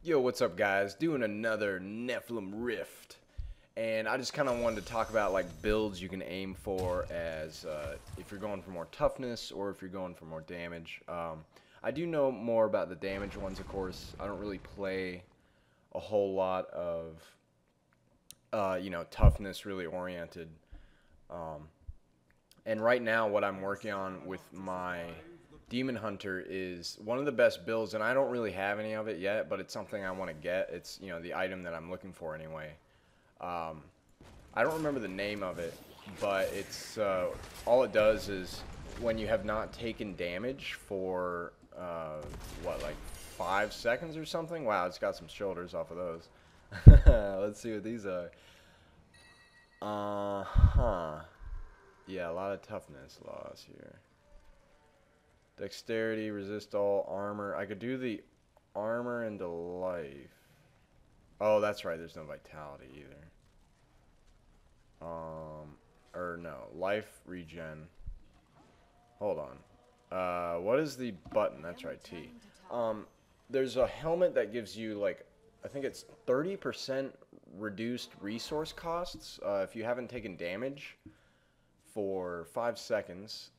Yo, what's up, guys? Doing another Nephilim Rift, and I just kind of wanted to talk about like builds you can aim for as if you're going for more toughness or if you're going for more damage. I do know more about the damage ones, of course. I don't really play a whole lot of toughness really oriented. And right now, what I'm working on with my Demon Hunter is one of the best builds, and I don't really have any of it yet, but it's something I want to get. It's, the item that I'm looking for anyway. I don't remember the name of it, but it's, all it does is when you have not taken damage for, like 5 seconds or something? Wow, it's got some shoulders off of those. Let's see what these are. Yeah, a lot of toughness loss here. Dexterity, resist all armor. I could do the armor into life. Oh, that's right. There's no vitality either. Or no. Life regen. Hold on. What is the button? That's right, T. There's a helmet that gives you, like, I think it's 30% reduced resource costs if you haven't taken damage for 5 seconds.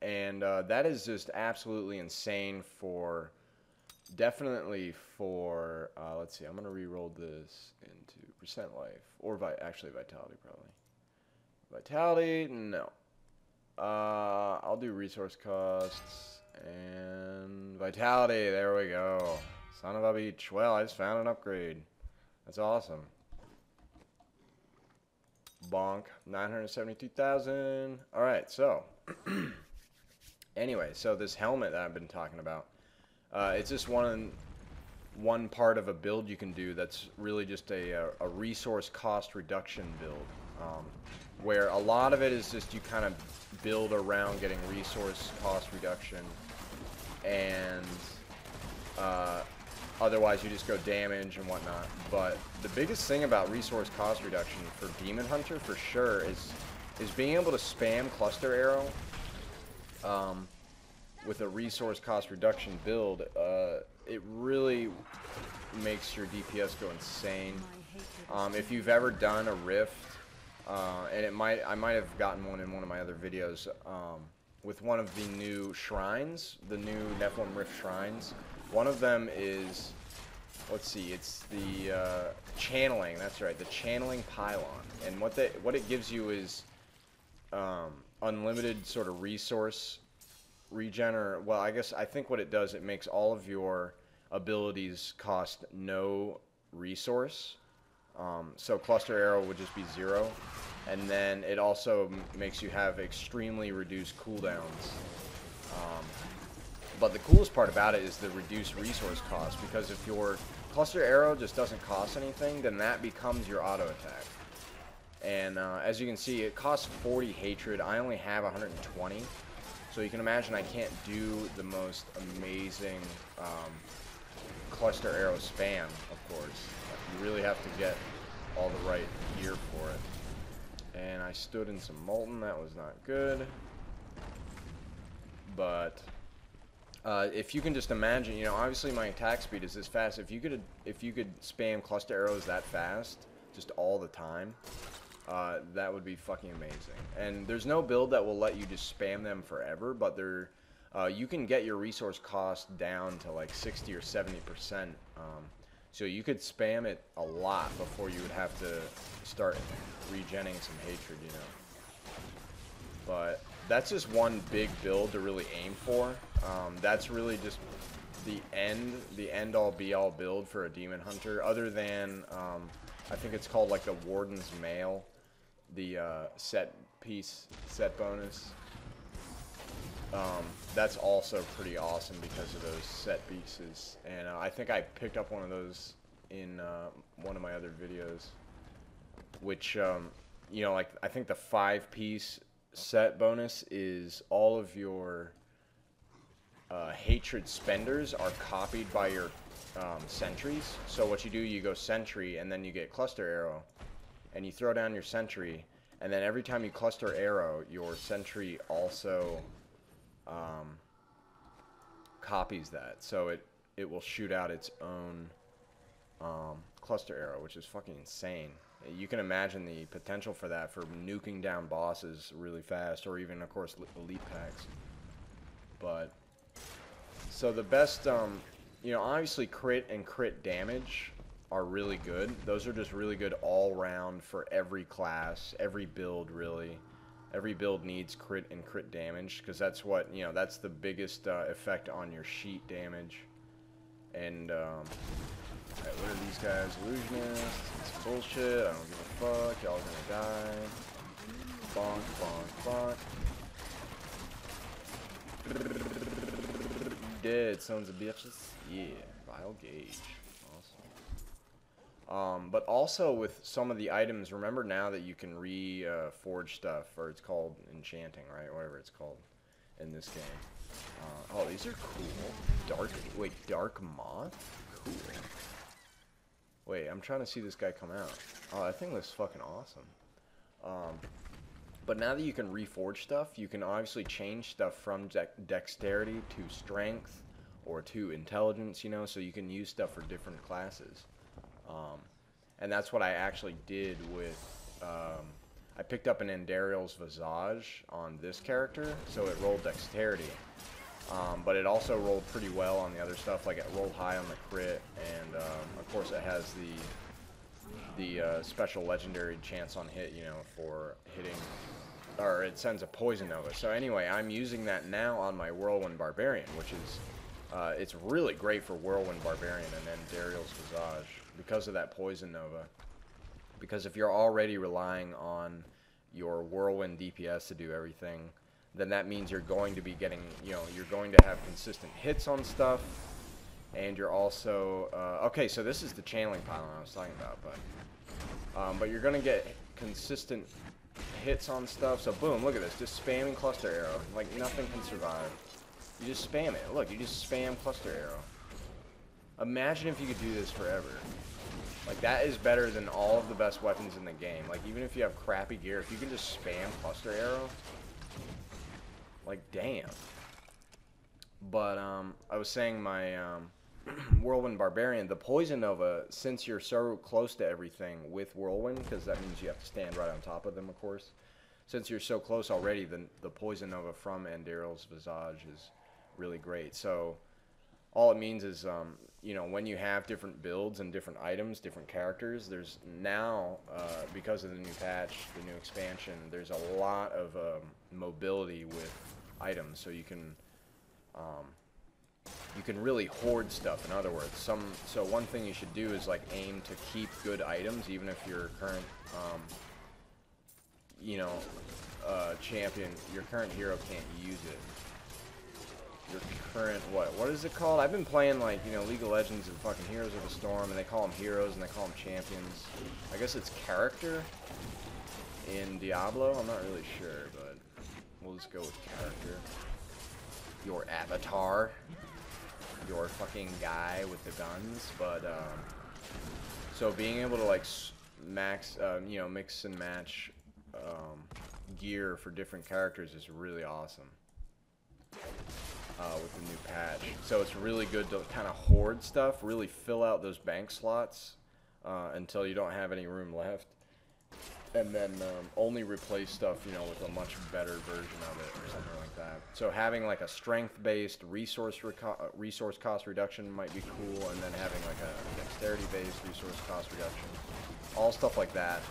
And that is just absolutely insane for, definitely for, let's see, I'm going to re-roll this into percent life, or actually vitality probably. Vitality, no. I'll do resource costs, and vitality, there we go. Son of a beach. Well, I just found an upgrade. That's awesome. Bonk, 972,000. Alright, so... Anyway, so this helmet that I've been talking about, it's just one part of a build you can do that's really just a resource cost reduction build, where a lot of it is just you kind of build around getting resource cost reduction, and otherwise you just go damage and whatnot. But the biggest thing about resource cost reduction for Demon Hunter for sure is being able to spam Cluster Arrow. With a resource cost reduction build, it really makes your DPS go insane. If you've ever done a rift, and I might have gotten one in one of my other videos, with one of the new shrines, the new Nephilim Rift shrines. One of them is, let's see, it's the channeling. That's right, the channeling pylon. And what it gives you is unlimited sort of resource regen, or, well, I think what it does, it makes all of your abilities cost no resource. So Cluster Arrow would just be 0, and then it also makes you have extremely reduced cooldowns. But the coolest part about it is the reduced resource cost, because if your Cluster Arrow just doesn't cost anything, then that becomes your auto attack. And as you can see, it costs 40 hatred. I only have 120. So you can imagine I can't do the most amazing Cluster Arrow spam, of course. You really have to get all the right gear for it. And I stood in some Molten. That was not good. But if you can just imagine, obviously my attack speed is this fast. If you could spam Cluster Arrows that fast, just all the time, that would be fucking amazing. And there's no build that will let you just spam them forever, but you can get your resource cost down to like 60 or 70%. So you could spam it a lot before you would have to start regenning some hatred, But that's just one big build to really aim for. That's really just the end all be all build for a Demon Hunter, other than I think it's called like the Warden's Mail, the set bonus. That's also pretty awesome because of those set pieces, and I think I picked up one of those in one of my other videos, which like I think the 5-piece set bonus is all of your hatred spenders are copied by your sentries. So what you do, you go sentry, and then you get Cluster Arrow, and you throw down your sentry, and then every time you Cluster Arrow, your sentry also copies that. So it will shoot out its own cluster arrow, which is fucking insane. You can imagine the potential for that, for nuking down bosses really fast, or even, of course, elite packs. But, so the best, you know, obviously crit and crit damage are really good. Those are just really good all-round for every class, every build, really. Every build needs crit and crit damage, because that's what, you know, that's the biggest effect on your sheet damage. And, alright, what are these guys? Illusionists. It's bullshit. I don't give a fuck. Y'all gonna die. Bonk, bonk, bonk. Dead, sons of bitches. Yeah, vile gauge. Awesome. But also with some of the items, remember now that you can reforge stuff, or it's called enchanting, right? Whatever it's called in this game. Oh, these are cool. Dark Moth? Cool. Wait, I'm trying to see this guy come out. Oh, that thing looks fucking awesome. But now that you can reforge stuff, you can obviously change stuff from dexterity to strength or to intelligence, you know, so you can use stuff for different classes. And that's what I actually did with, I picked up an Andariel's Visage on this character, so it rolled dexterity. But it also rolled pretty well on the other stuff, like it rolled high on the crit, and of course it has the special legendary chance on hit, you know, for hitting, or it sends a Poison Nova. So anyway, I'm using that now on my Whirlwind Barbarian, which is, it's really great for Whirlwind Barbarian and Andariel's Visage because of that Poison Nova. Because if you're already relying on your Whirlwind DPS to do everything, then that means you're going to be getting, you know, you're going to have consistent hits on stuff, and you're also, okay, so this is the channeling pylon I was talking about, but you're going to get consistent hits on stuff, so boom, look at this, just spamming cluster arrow, like nothing can survive. You just spam it, look, you just spam cluster arrow. Imagine if you could do this forever. Like, that is better than all of the best weapons in the game. Like, even if you have crappy gear, if you can just spam cluster arrow, like, damn. But, I was saying my, Whirlwind Barbarian, the Poison Nova, since you're so close to everything with Whirlwind, because that means you have to stand right on top of them, of course. Since you're so close already, then the Poison Nova from Andariel's Visage is really great. So, all it means is, you know, when you have different builds and different items, different characters, there's now, because of the new patch, the new expansion, there's a lot of mobility with items, so you can really hoard stuff. In other words, so one thing you should do is like aim to keep good items, even if your current, you know, champion, your current hero can't use it. Your current, what is it called? I've been playing, like, you know, League of Legends and fucking Heroes of the Storm, and they call them heroes and they call them champions. I guess it's character in Diablo. I'm not really sure, but we'll just go with character. Your avatar. Your fucking guy with the guns. But, so being able to, like, max, you know, mix and match gear for different characters is really awesome. With the new patch. So it's really good to kind of hoard stuff, really fill out those bank slots until you don't have any room left. And then only replace stuff, you know, with a much better version of it or something like that. So having like a strength-based resource cost reduction might be cool, and then having like a dexterity-based resource cost reduction. All stuff like that.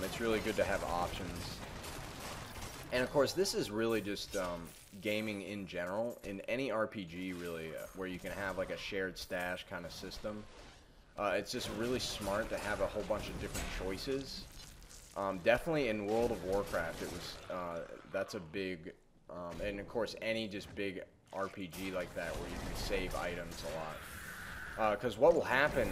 It's really good to have options. And of course, this is really just gaming in general, in any RPG really, where you can have like a shared stash kind of system. It's just really smart to have a whole bunch of different choices. Definitely in World of Warcraft, it was that's a big, and of course any just big RPG like that where you can save items a lot. Because what will happen,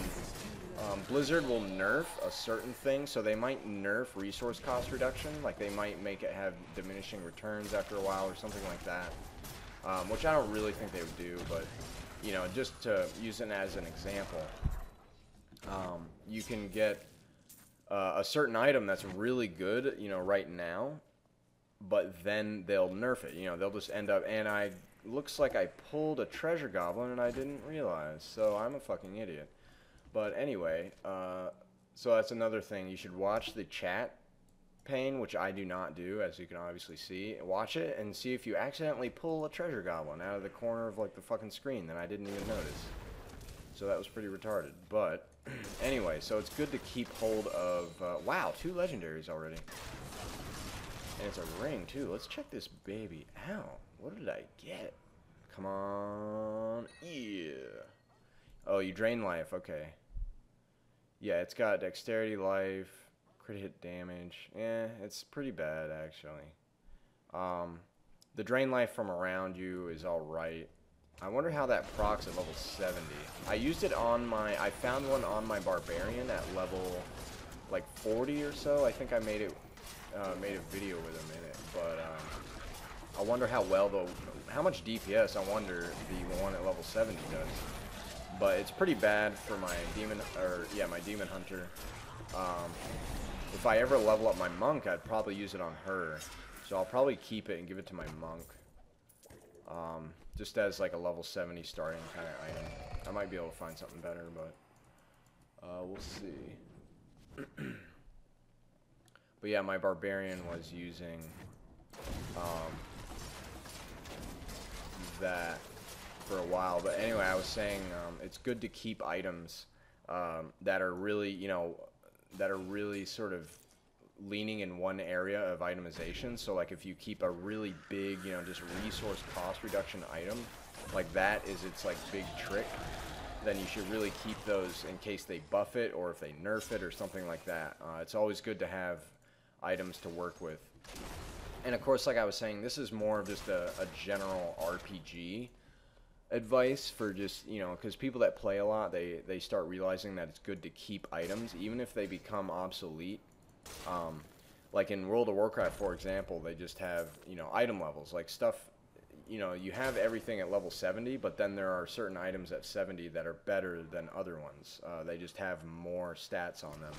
Blizzard will nerf a certain thing, so they might nerf resource cost reduction, like they might make it have diminishing returns after a while or something like that, which I don't really think they would do, but, you know, just to use it as an example, you can get a certain item that's really good, you know, right now, but then they'll nerf it, you know, they'll just end up, and looks like I pulled a treasure goblin and I didn't realize, so I'm a fucking idiot. But anyway, so that's another thing. You should watch the chat pane, which I do not do, as you can obviously see. Watch it and see if you accidentally pull a treasure goblin out of the corner of like the fucking screen that I didn't even notice. So that was pretty retarded. But anyway, so it's good to keep hold of. Wow, 2 legendaries already, and it's a ring too. Let's check this baby out. What did I get? Come on, yeah. Oh, you drain life. Okay. Yeah, it's got dexterity, life, crit hit damage. It's pretty bad, actually. The drain life from around you is alright. I wonder how that procs at level 70. I used it on my... I found one on my Barbarian at level, like, 40 or so. I think I made it... made a video with him in it. But, I wonder how well, though... How much DPS, I wonder, the one at level 70 does. But it's pretty bad for my demon, my demon hunter. If I ever level up my monk, I'd probably use it on her. So I'll probably keep it and give it to my monk. Just as like a level 70 starting kind of item. I might be able to find something better, but we'll see. But yeah, my barbarian was using that for a while. But anyway, I was saying it's good to keep items that are really, that are really sort of leaning in one area of itemization. So like if you keep a really big, just resource cost reduction item, like that is its like big trick, then you should really keep those in case they buff it or if they nerf it or something like that. It's always good to have items to work with. And of course, like I was saying, this is more of just a general RPG advice for just, because people that play a lot, they start realizing that it's good to keep items, even if they become obsolete. Like in World of Warcraft, for example, they just have, item levels, like stuff, you have everything at level 70, but then there are certain items at 70 that are better than other ones. They just have more stats on them.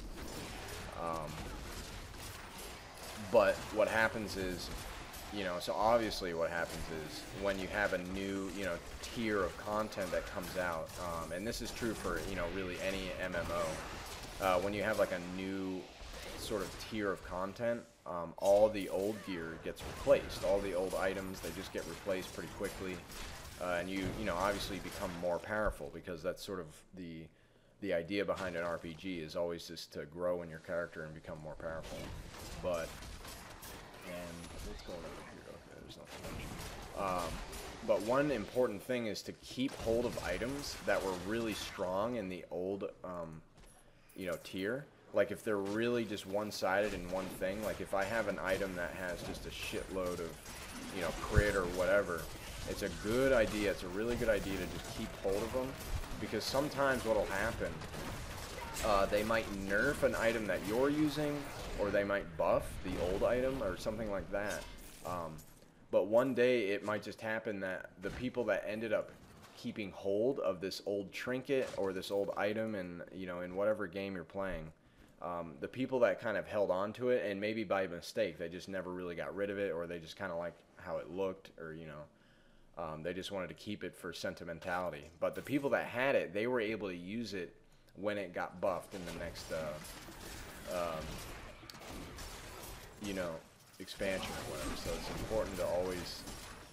But what happens is, so obviously what happens is when you have a new, tier of content that comes out, and this is true for, really any MMO, when you have like a new sort of tier of content, all the old gear gets replaced. All the old items, they just get replaced pretty quickly, and you obviously become more powerful, because that's sort of the idea behind an RPG is always just to grow in your character and become more powerful. But what's going on here? Okay, there's nothing. But one important thing is to keep hold of items that were really strong in the old, tier. Like if they're really just one-sided in one thing, like if I have an item that has just a shitload of, crit or whatever, it's a good idea, it's a really good idea to just keep hold of them, because sometimes what'll happen, they might nerf an item that you're using, or they might buff the old item or something like that. But one day it might just happen that the people that ended up keeping hold of this old trinket or this old item in, in whatever game you're playing, the people that kind of held on to it, and maybe by mistake, they just never really got rid of it, or they just kind of liked how it looked, or, they just wanted to keep it for sentimentality. But the people that had it, they were able to use it when it got buffed in the next, expansion or whatever. So it's important to always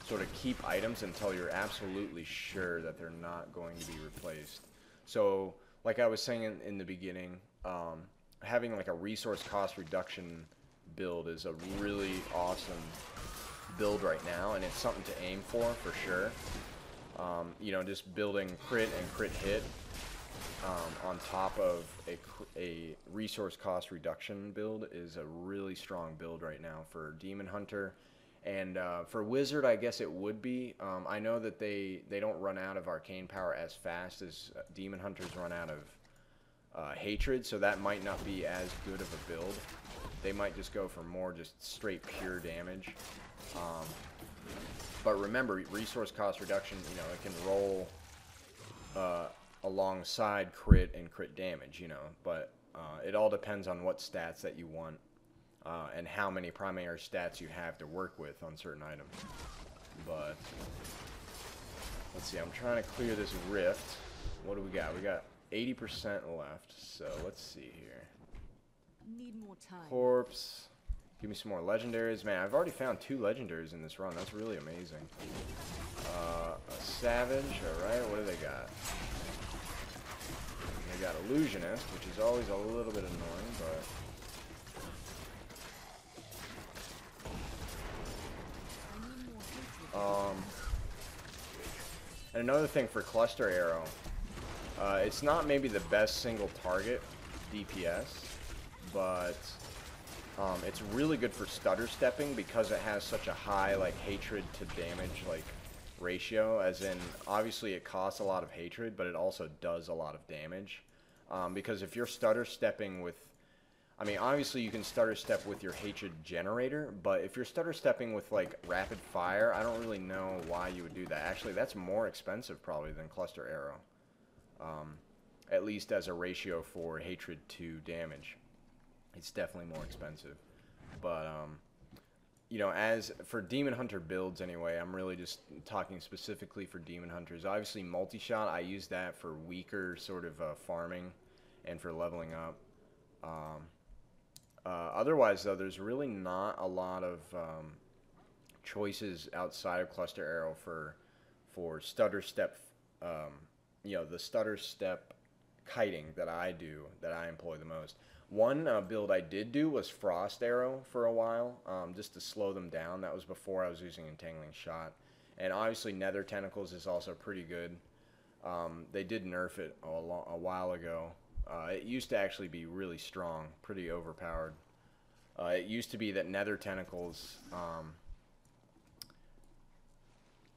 sort of keep items until you're absolutely sure that they're not going to be replaced. So, like I was saying in the beginning, having like a resource cost reduction build is a really awesome build right now, and it's something to aim for sure. Just building crit and crit hit on top of a resource cost reduction build is a really strong build right now for Demon Hunter. And for Wizard, I guess it would be. I know that they don't run out of arcane power as fast as Demon Hunters run out of Hatred, so that might not be as good of a build. They might just go for more just straight pure damage. But remember, resource cost reduction, it can roll alongside crit and crit damage, but it all depends on what stats that you want and how many primary stats you have to work with on certain items. But Let's see, I'm trying to clear this rift. What do we got? We got 80% left, so let's see here. Need more time. Corpse. Give me some more legendaries. Man, I've already found 2 legendaries in this run. That's really amazing. A savage, alright, what do they got? They got illusionist, which is always a little bit annoying, but... And another thing for cluster arrow, it's not maybe the best single target DPS, but it's really good for stutter stepping because it has such a high like hatred to damage like ratio. As in, obviously it costs a lot of hatred, but it also does a lot of damage. Because if you're stutter stepping with, I mean, obviously you can stutter step with your hatred generator, but if you're stutter stepping with like rapid fire, I don't really know why you would do that. Actually, that's more expensive probably than cluster arrow. At least as a ratio for hatred to damage. It's definitely more expensive. But, you know, as for Demon Hunter builds anyway, I'm really just talking specifically for Demon Hunters. Obviously, multi-shot, I use that for weaker sort of farming and for leveling up. Otherwise, though, there's really not a lot of choices outside of Cluster Arrow for stutter step, you know, the stutter step kiting that I do, that I employ the most. One build I did do was Frost Arrow for a while, just to slow them down. That was before I was using Entangling Shot. And obviously Nether Tentacles is also pretty good. They did nerf it a while ago. It used to actually be really strong, pretty overpowered. It used to be that Nether Tentacles,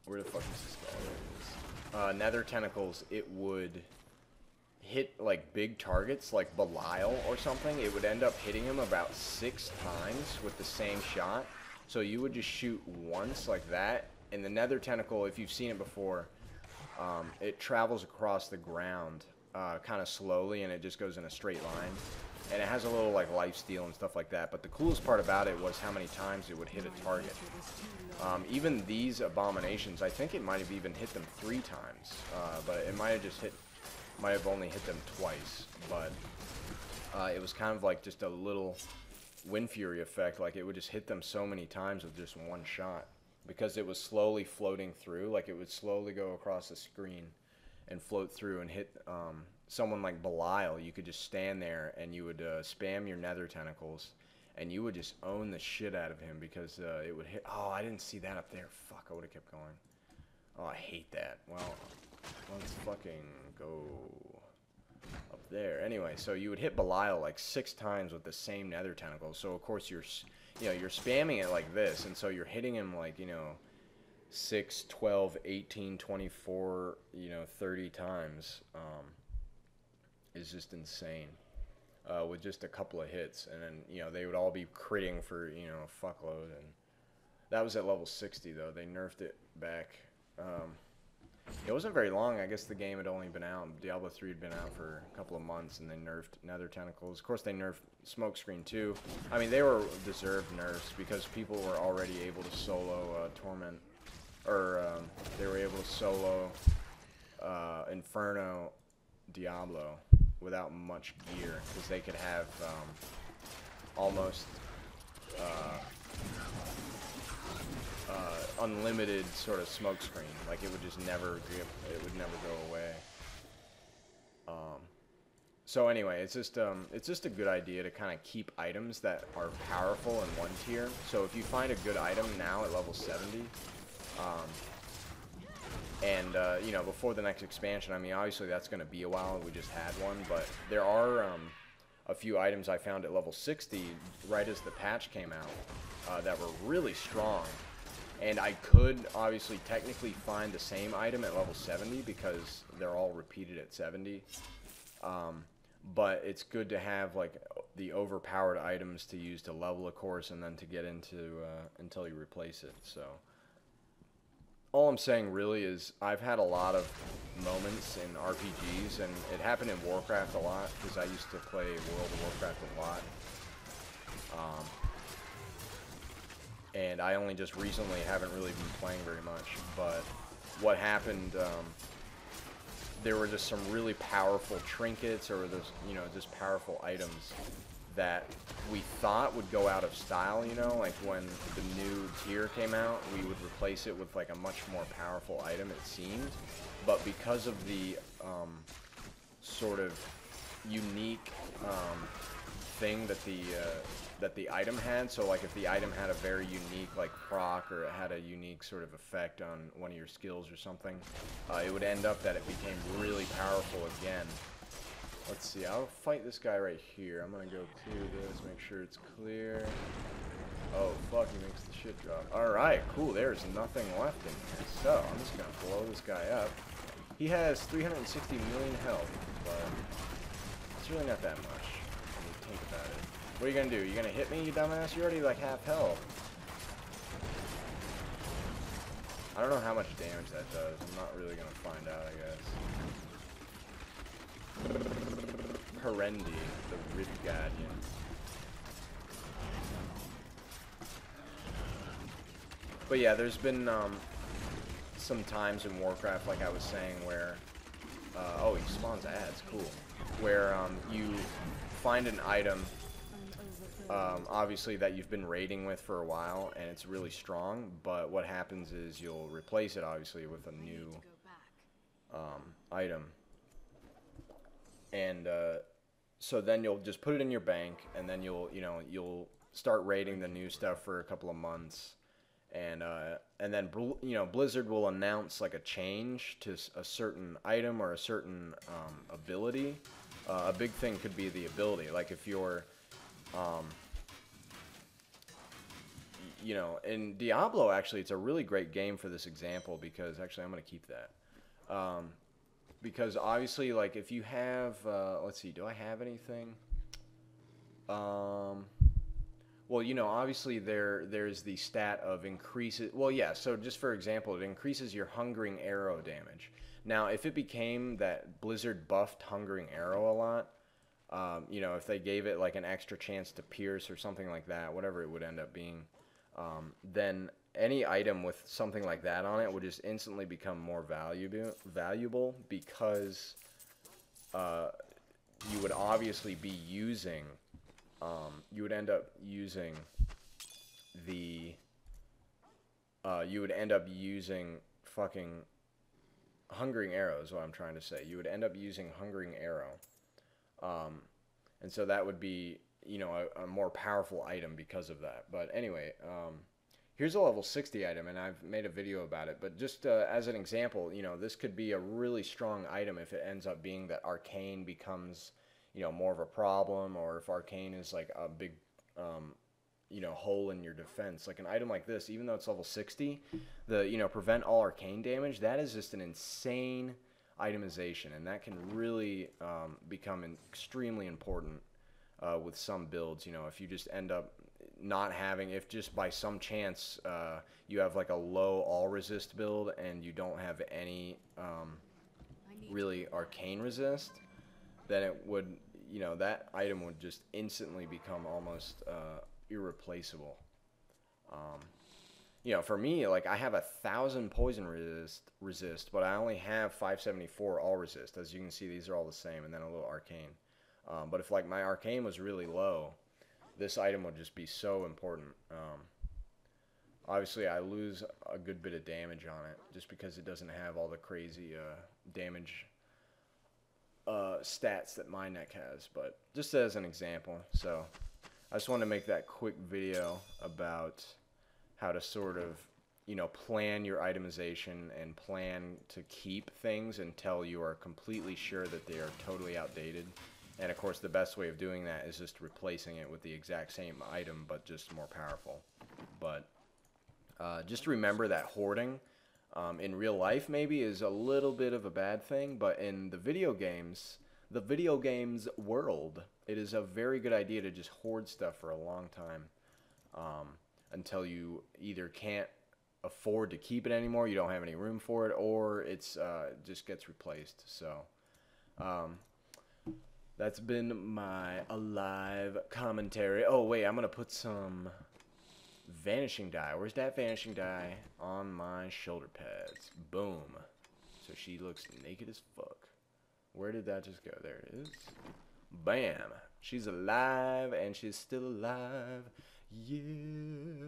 where the fuck is this guy? There it is. Nether Tentacles, it would hit like big targets like Belial or something. It would end up hitting him about 6 times with the same shot. So you would just shoot once like that, and the Nether Tentacle, if you've seen it before, it travels across the ground kind of slowly, and it just goes in a straight line. And it has a little like lifesteal and stuff like that. But the coolest part about it was how many times it would hit a target. Even these abominations, I think it might have even hit them 3 times, but it might have only hit them twice. But it was kind of like just a little Wind Fury effect. Like it would just hit them so many times with just one shot, because it was slowly floating through. Like it would slowly go across the screen and float through and hit someone like Belial. You could just stand there and you would spam your Nether Tentacles, and you would just own the shit out of him, because it would hit. Oh, I didn't see that up there. Fuck, I would have kept going. Oh, I hate that. Well, let's fucking go up there. Anyway, so you would hit Belial like 6 times with the same Nether Tentacle. So of course you're spamming it like this, and so you're hitting him like, 6, 12, 18, 24, 30 times. Is just insane. With just a couple of hits, and then they would all be critting for a fuckload. And that was at level 60 though. They nerfed it back. It wasn't very long. I guess the game had only been out. Diablo 3 had been out for a couple of months, and they nerfed Nether Tentacles. Of course, they nerfed Smokescreen too. I mean, they were deserved nerfs because people were already able to solo Torment, or they were able to solo Inferno Diablo without much gear, because they could have almost unlimited sort of smoke screen. Like it would just never go away. So anyway, it's just a good idea to kind of keep items that are powerful in one tier. So if you find a good item now at level 70, and before the next expansion, I mean, obviously that's going to be a while. We just had one, but there are a few items I found at level 60 right as the patch came out that were really strong. And I could obviously technically find the same item at level 70 because they're all repeated at 70. But it's good to have like the overpowered items to use to level a course, and then to get into until you replace it. So all I'm saying really is I've had a lot of moments in RPGs, and it happened in Warcraft a lot because I used to play World of Warcraft a lot. And I only just recently haven't really been playing very much, but what happened, there were just some really powerful trinkets or those, you know, just powerful items that we thought would go out of style, you know, like when the new tier came out, we would replace it with like a much more powerful item, it seemed. But because of the sort of unique thing that the item had, so like if the item had a very unique like proc or it had a unique sort of effect on one of your skills or something, it would end up that it became really powerful again. Let's see, I'll fight this guy right here. I'm gonna go to this, make sure it's clear. Oh fuck, he makes the shit drop. Alright, cool, there's nothing left in here. So, I'm just gonna blow this guy up. He has 360 million health, but it's really not that much when you think about it. What are you gonna do? You gonna hit me, you dumbass? You're already like half health. I don't know how much damage that does. I'm not really gonna find out, I guess. Herendi, the Rift Guardian. But yeah, there's been some times in Warcraft, like I was saying, where oh, he spawns ads, cool. Where you find an item, obviously that you've been raiding with for a while, and it's really strong. But what happens is you'll replace it, obviously, with a new item. And so then you'll just put it in your bank, and then you'll start raiding the new stuff for a couple of months, and then Blizzard will announce like a change to a certain item or a certain ability. A big thing could be the ability, like if you're you know, in Diablo, actually, it's a really great game for this example, because actually I'm gonna keep that. Because obviously, like, if you have, let's see, do I have anything? Well, you know, obviously there's the stat of increases, well, yeah, so just for example, it increases your Hungering Arrow damage. Now, if it became that Blizzard buffed Hungering Arrow a lot, you know, if they gave it, like, an extra chance to pierce or something like that, whatever it would end up being, then any item with something like that on it would just instantly become more valuable because you would obviously be using, you would end up using the, you would end up using fucking Hungering Arrow is what I'm trying to say. You would end up using Hungering Arrow. And so that would be, you know, a more powerful item because of that. But anyway, here's a level 60 item, and I've made a video about it. But just as an example, you know, this could be a really strong item if it ends up being that Arcane becomes, you know, more of a problem, or if Arcane is like a big, you know, hole in your defense. Like an item like this, even though it's level 60, the, you know, prevent all Arcane damage, that is just an insane itemization, and that can really become extremely important with some builds. You know, if you just end up not having, if just by some chance you have like a low all resist build and you don't have any really arcane resist, then it would, you know, that item would just instantly become almost irreplaceable. You know, for me, like, I have 1,000 poison resist, but I only have 574 all resist. As you can see, these are all the same, and then a little arcane. But if, like, my arcane was really low, this item would just be so important. Obviously, I lose a good bit of damage on it, just because it doesn't have all the crazy damage stats that my neck has. But just as an example, so I just wanted to make that quick video about how to sort of, you know, plan your itemization and plan to keep things until you are completely sure that they are totally outdated. And of course, the best way of doing that is just replacing it with the exact same item, but just more powerful. But just remember that hoarding in real life maybe is a little bit of a bad thing, but in the video games world, it is a very good idea to just hoard stuff for a long time. Until you either can't afford to keep it anymore, you don't have any room for it, or it's just gets replaced. So that's been my alive commentary. Oh wait, I'm gonna put some Vanishing die. Where's that vanishing die? On my shoulder pads. Boom. So she looks naked as fuck. Where did that just go? There it is. Bam. She's alive, and she's still alive. Yeah.